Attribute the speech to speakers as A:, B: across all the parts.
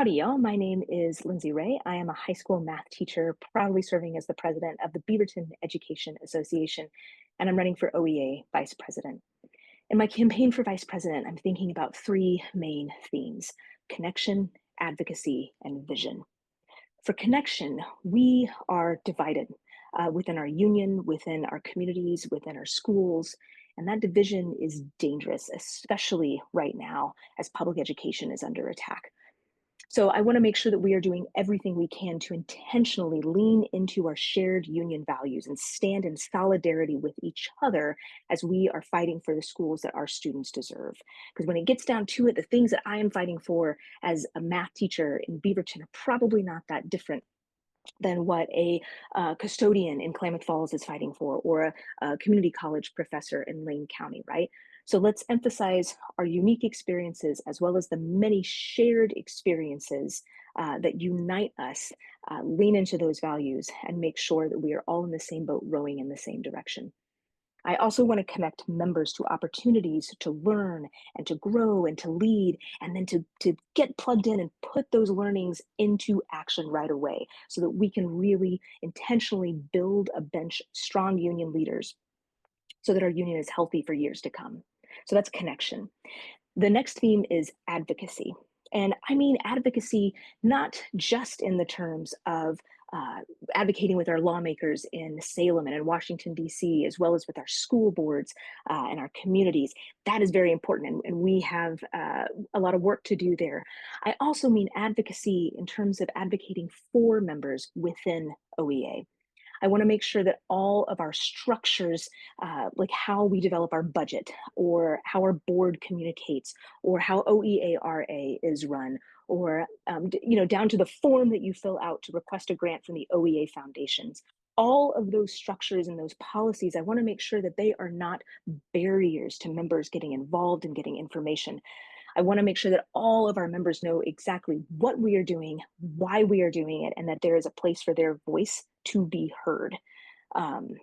A: Howdy, y'all. My name is Lindsay Ray. I am a high school math teacher, proudly serving as the president of the Beaverton Education Association, and I'm running for OEA vice president. In my campaign for vice president, I'm thinking about three main themes: connection, advocacy, and vision. For connection, we are divided within our union, within our communities, within our schools, and that division is dangerous, especially right now as public education is under attack. So I want to make sure that we are doing everything we can to intentionally lean into our shared union values and stand in solidarity with each other as we are fighting for the schools that our students deserve. Because when it gets down to it, the things that I am fighting for as a math teacher in Beaverton are probably not that different than what a custodian in Klamath Falls is fighting for, or a community college professor in Lane County, right? So let's emphasize our unique experiences as well as the many shared experiences that unite us, lean into those values, and make sure that we are all in the same boat, rowing in the same direction. I also want to connect members to opportunities to learn and to grow and to lead, and then to get plugged in and put those learnings into action right away so that we can really intentionally build a bench, strong union leaders so that our union is healthy for years to come. So that's connection. The next theme is advocacy. And I mean advocacy not just in the terms of uh, advocating with our lawmakers in Salem and in Washington, D.C., as well as with our school boards and our communities. That is very important, and we have a lot of work to do there. I also mean advocacy in terms of advocating for members within OEA. I want to make sure that all of our structures, like how we develop our budget, or how our board communicates, or how OEARA is run, or down to the form that you fill out to request a grant from the OEA foundations. All of those structures and those policies, I want to make sure that they are not barriers to members getting involved and getting information. I want to make sure that all of our members know exactly what we are doing, why we are doing it, and that there is a place for their voice to be heard. Um,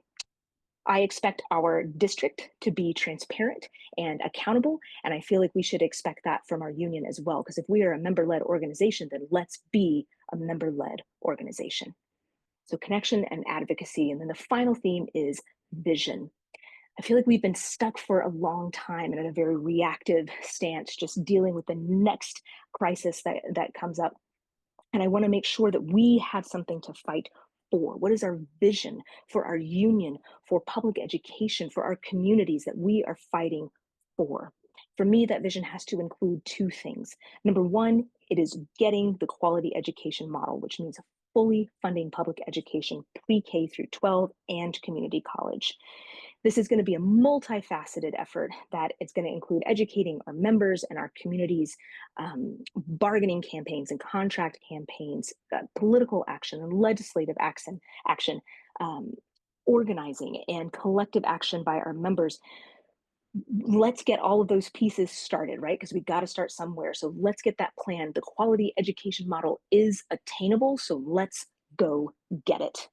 A: I expect our district to be transparent and accountable, and I feel like we should expect that from our union as well. Because if we are a member led organization, then let's be a member led organization. So, connection and advocacy. And then the final theme is vision. I feel like we've been stuck for a long time and in a very reactive stance, just dealing with the next crisis that comes up. And I want to make sure that we have something to fight for. What is our vision for our union, for public education, for our communities that we are fighting for? For me, that vision has to include two things. Number one, it is getting the quality education model, which means fully funding public education, pre-K through 12 and community college. This is going to be a multifaceted effort that it's going to include educating our members and our communities, bargaining campaigns and contract campaigns, political action and legislative action, um, organizing and collective action by our members. Let's get all of those pieces started, right? Because we got to start somewhere. So let's get that plan. The quality education model is attainable. So let's go get it.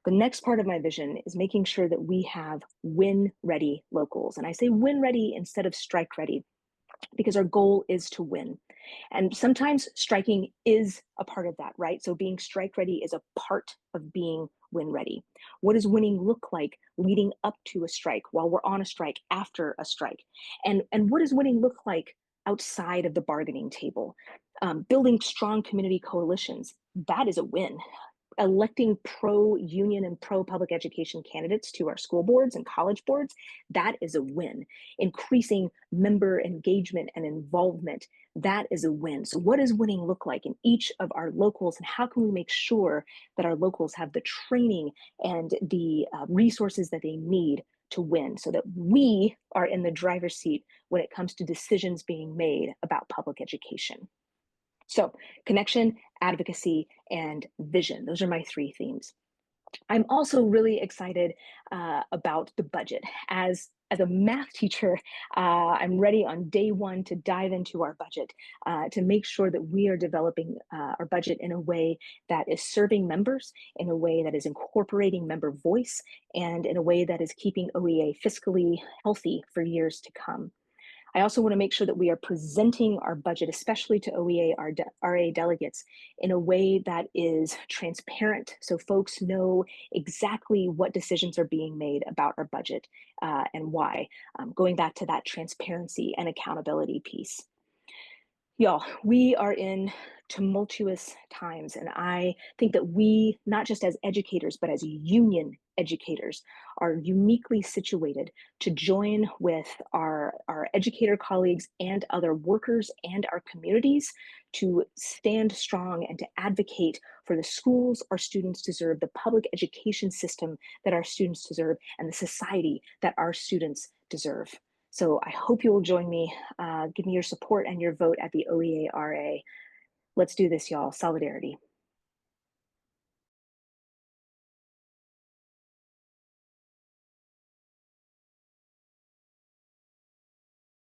A: The next part of my vision is making sure that we have win ready locals. And I say win ready instead of strike ready because our goal is to win. And sometimes striking is a part of that, right? So being strike ready is a part of being win ready. What does winning look like leading up to a strike, while we're on a strike, after a strike? And what does winning look like outside of the bargaining table? Building strong community coalitions, that is a win. Electing pro-union and pro-public education candidates to our school boards and college boards, that is a win. Increasing member engagement and involvement, that is a win. So what does winning look like in each of our locals, and how can we make sure that our locals have the training and the resources that they need to win, so that we are in the driver's seat when it comes to decisions being made about public education? So, connection, advocacy, and vision. Those are my three themes. I'm also really excited about the budget. As a math teacher, I'm ready on day one to dive into our budget to make sure that we are developing our budget in a way that is serving members, in a way that is incorporating member voice, and in a way that is keeping OEA fiscally healthy for years to come. I also want to make sure that we are presenting our budget, especially to OEA, RA delegates, in a way that is transparent so folks know exactly what decisions are being made about our budget and why. Going back to that transparency and accountability piece. Y'all, we are in tumultuous times, and I think that we, not just as educators, but as union educators, are uniquely situated to join with our educator colleagues and other workers and our communities to stand strong and to advocate for the schools our students deserve, the public education system that our students deserve, and the society that our students deserve. So I hope you will join me. Give me your support and your vote at the OEA RA. Let's do this, y'all. Solidarity.